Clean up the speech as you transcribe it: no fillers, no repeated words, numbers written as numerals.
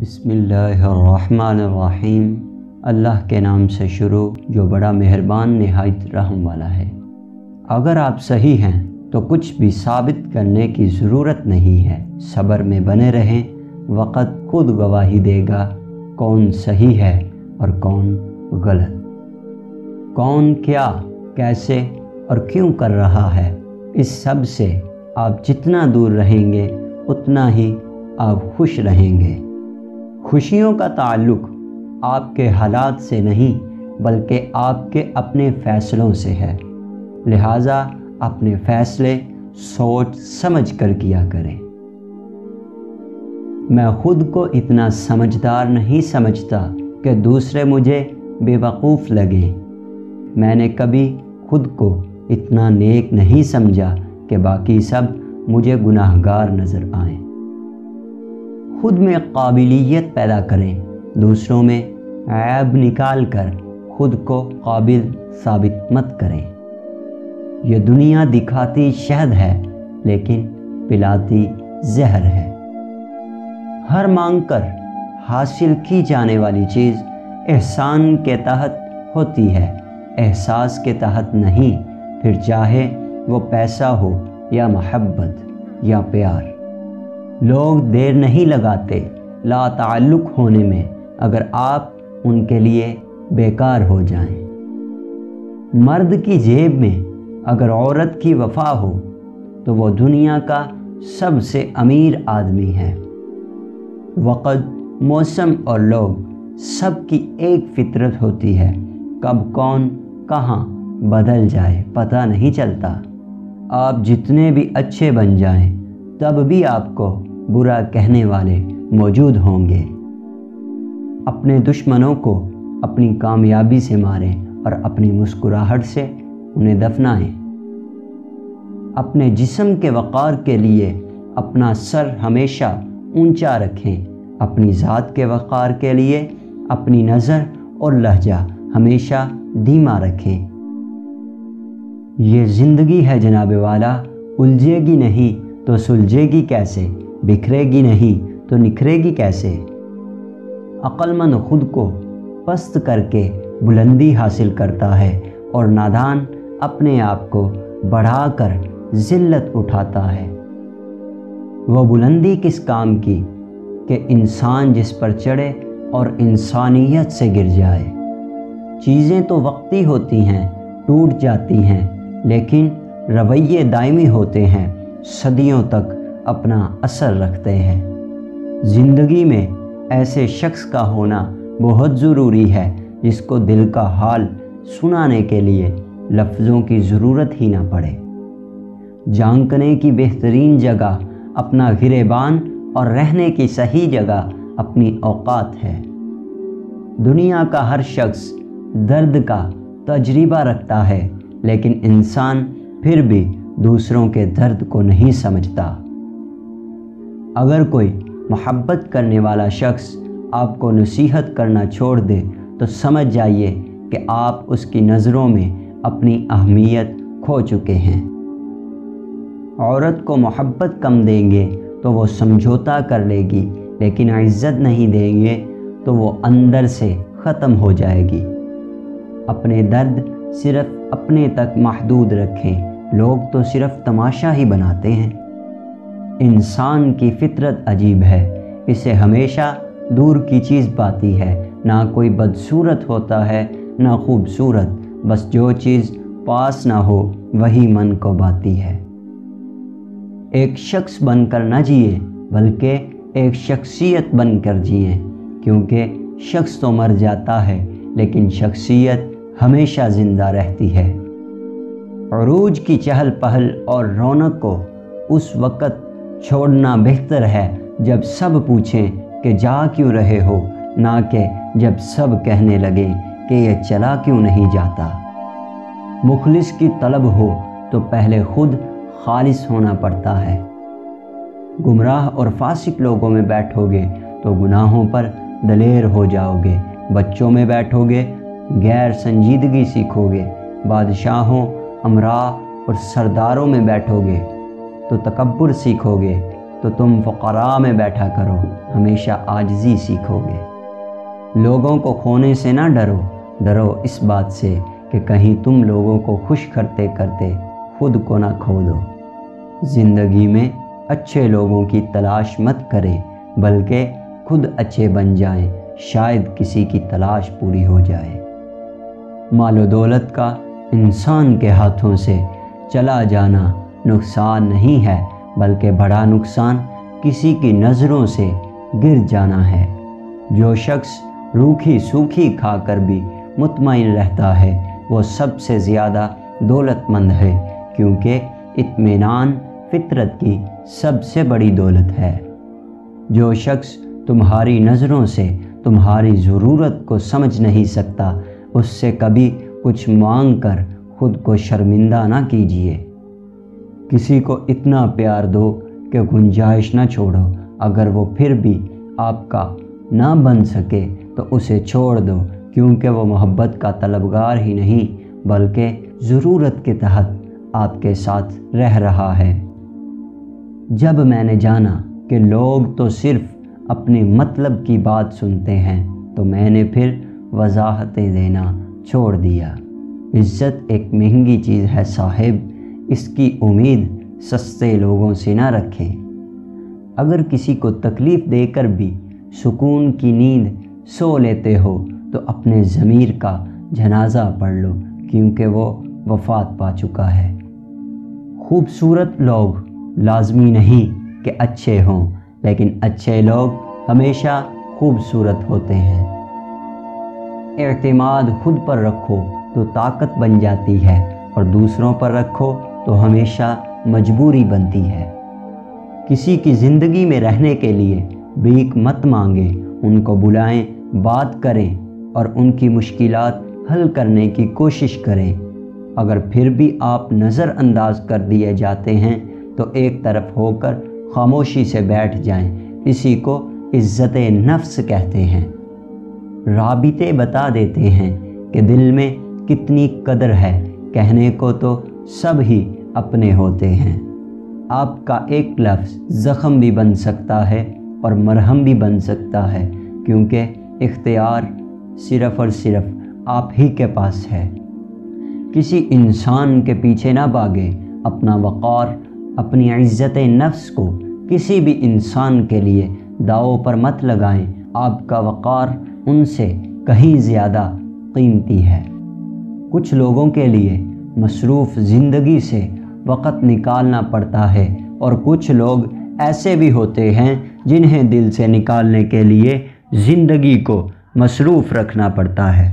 بسم اللہ الرحمن الرحیم۔ اللہ کے نام سے شروع جو بڑا مہربان نہایت رحم والا ہے۔ اگر آپ صحیح ہیں تو کچھ بھی ثابت کرنے کی ضرورت نہیں ہے، صبر میں بنے رہیں، وقت خود گواہی دے گا کون صحیح ہے اور کون غلط، کون کیا، کیسے اور کیوں کر رہا ہے۔ اس سب سے آپ جتنا دور رہیں گے اتنا ہی آپ خوش رہیں گے۔ خوشیوں کا تعلق آپ کے حالات سے نہیں بلکہ آپ کے اپنے فیصلوں سے ہے، لہٰذا اپنے فیصلے سوچ سمجھ کر کیا کریں۔ میں خود کو اتنا سمجھدار نہیں سمجھتا کہ دوسرے مجھے بے وقوف لگیں۔ میں نے کبھی خود کو اتنا نیک نہیں سمجھا کہ باقی سب مجھے گناہگار نظر آئیں۔ خود میں قابلیت پیدا کریں، دوسروں میں عیب نکال کر خود کو قابل ثابت مت کریں۔ یہ دنیا دکھاتی شہد ہے لیکن پلاتی زہر ہے۔ ہر مانگ کر حاصل کی جانے والی چیز احسان کے تحت ہوتی ہے، احساس کے تحت نہیں، پھر چاہے وہ پیسہ ہو یا محبت یا پیار۔ لوگ دیر نہیں لگاتے لا تعلق ہونے میں اگر آپ ان کے لیے بیکار ہو جائیں۔ مرد کی جیب میں اگر عورت کی وفا ہو تو وہ دنیا کا سب سے امیر آدمی ہے۔ وقت، موسم اور لوگ سب کی ایک فطرت ہوتی ہے، کب کون کہاں بدل جائے پتہ نہیں چلتا۔ آپ جتنے بھی اچھے بن جائیں تب بھی آپ کو برا کہنے والے موجود ہوں گے۔ اپنے دشمنوں کو اپنی کامیابی سے ماریں اور اپنی مسکراہٹ سے انہیں دفنائیں۔ اپنے جسم کے وقار کے لیے اپنا سر ہمیشہ اونچا رکھیں، اپنی ذات کے وقار کے لیے اپنی نظر اور لہجہ ہمیشہ دھیما رکھیں۔ یہ زندگی ہے جناب والا، الجھے گی نہیں تو سلجھے گی کیسے، بکھرے گی نہیں تو نکھرے گی کیسے۔ عقل مند خود کو پست کر کے بلندی حاصل کرتا ہے اور نادان اپنے آپ کو بڑھا کر ذلت اٹھاتا ہے۔ وہ بلندی کس کام کی کہ انسان جس پر چڑھے اور انسانیت سے گر جائے۔ چیزیں تو وقتی ہوتی ہیں، ٹوٹ جاتی ہیں، لیکن رویے دائمی ہوتے ہیں، صدیوں تک اپنا اثر رکھتے ہیں۔ زندگی میں ایسے شخص کا ہونا بہت ضروری ہے جس کو دل کا حال سنانے کے لیے لفظوں کی ضرورت ہی نہ پڑے۔ جانکنے کی بہترین جگہ اپنا گریبان اور رہنے کی صحیح جگہ اپنی اوقات ہے۔ دنیا کا ہر شخص درد کا تجربہ رکھتا ہے لیکن انسان پھر بھی دوسروں کے درد کو نہیں سمجھتا۔ اگر کوئی محبت کرنے والا شخص آپ کو نصیحت کرنا چھوڑ دے تو سمجھ جائیے کہ آپ اس کی نظروں میں اپنی اہمیت کھو چکے ہیں۔ عورت کو محبت کم دیں گے تو وہ سمجھوتا کر لے گی، لیکن عزت نہیں دیں گے تو وہ اندر سے ختم ہو جائے گی۔ اپنے درد صرف اپنے تک محدود رکھیں، لوگ تو صرف تماشا ہی بناتے ہیں۔ انسان کی فطرت عجیب ہے، اسے ہمیشہ دور کی چیز پاتی ہے، نہ کوئی بدصورت ہوتا ہے نہ خوبصورت، بس جو چیز پاس نہ ہو وہی من کو باتی ہے۔ ایک شخص بن کر نہ جیے بلکہ ایک شخصیت بن کر جیے، کیونکہ شخص تو مر جاتا ہے لیکن شخصیت ہمیشہ زندہ رہتی ہے۔ عروج کی چہل پہل اور رونق کو اس وقت چھوڑنا بہتر ہے جب سب پوچھیں کہ جا کیوں رہے ہو، نہ کہ جب سب کہنے لگیں کہ یہ چلا کیوں نہیں جاتا۔ مخلص کی طلب ہو تو پہلے خود خالص ہونا پڑتا ہے۔ گمراہ اور فاسق لوگوں میں بیٹھو گے تو گناہوں پر دلیر ہو جاؤ گے، بچوں میں بیٹھو گے غیر سنجیدگی سیکھو گے، بادشاہوں، امراء اور سرداروں میں بیٹھو گے تو تکبر سیکھو گے، تو تم فقراء میں بیٹھا کرو، ہمیشہ عاجزی سیکھو گے۔ لوگوں کو کھونے سے نہ ڈرو، ڈرو اس بات سے کہ کہیں تم لوگوں کو خوش کرتے کرتے خود کو نہ کھو دو۔ زندگی میں اچھے لوگوں کی تلاش مت کریں، بلکہ خود اچھے بن جائیں، شاید کسی کی تلاش پوری ہو جائے۔ مال و دولت کا انسان کے ہاتھوں سے چلا جانا نقصان نہیں ہے، بلکہ بڑا نقصان کسی کی نظروں سے گر جانا ہے۔ جو شخص روکھی سوکھی کھا کر بھی مطمئن رہتا ہے وہ سب سے زیادہ دولت مند ہے، کیونکہ اطمینان فطرت کی سب سے بڑی دولت ہے۔ جو شخص تمہاری نظروں سے تمہاری ضرورت کو سمجھ نہیں سکتا، اس سے کبھی کچھ مانگ کر خود کو شرمندہ نہ کیجیے۔ کسی کو اتنا پیار دو کہ گنجائش نہ چھوڑو، اگر وہ پھر بھی آپ کا نہ بن سکے تو اسے چھوڑ دو، کیونکہ وہ محبت کا طلبگار ہی نہیں بلکہ ضرورت کے تحت آپ کے ساتھ رہ رہا ہے۔ جب میں نے جانا کہ لوگ تو صرف اپنے مطلب کی بات سنتے ہیں تو میں نے پھر وضاحتیں دینا چھوڑ دیا۔ عزت ایک مہنگی چیز ہے صاحب، اس کی امید سستے لوگوں سے نہ رکھیں۔ اگر کسی کو تکلیف دے کر بھی سکون کی نیند سو لیتے ہو تو اپنے ضمیر کا جنازہ پڑھ لو، کیونکہ وہ وفات پا چکا ہے۔ خوبصورت لوگ لازمی نہیں کہ اچھے ہوں، لیکن اچھے لوگ ہمیشہ خوبصورت ہوتے ہیں۔ اعتماد خود پر رکھو تو طاقت بن جاتی ہے، اور دوسروں پر رکھو تو ہمیشہ مجبوری بنتی ہے۔ کسی کی زندگی میں رہنے کے لیے بھیک مت مانگیں، ان کو بلائیں، بات کریں اور ان کی مشکلات حل کرنے کی کوشش کریں۔ اگر پھر بھی آپ نظر انداز کر دیے جاتے ہیں تو ایک طرف ہو کر خاموشی سے بیٹھ جائیں، اسی کو عزت نفس کہتے ہیں۔ رابطے بتا دیتے ہیں کہ دل میں کتنی قدر ہے، کہنے کو تو سب ہی اپنے ہوتے ہیں۔ آپ کا ایک لفظ زخم بھی بن سکتا ہے اور مرہم بھی بن سکتا ہے، کیونکہ اختیار صرف اور صرف آپ ہی کے پاس ہے۔ کسی انسان کے پیچھے نہ بھاگیں، اپنا وقار، اپنی عزت نفس کو کسی بھی انسان کے لیے داؤ پر مت لگائیں، آپ کا وقار ان سے کہیں زیادہ قیمتی ہے۔ کچھ لوگوں کے لیے مصروف زندگی سے وقت نکالنا پڑتا ہے، اور کچھ لوگ ایسے بھی ہوتے ہیں جنہیں دل سے نکالنے کے لیے زندگی کو مصروف رکھنا پڑتا ہے۔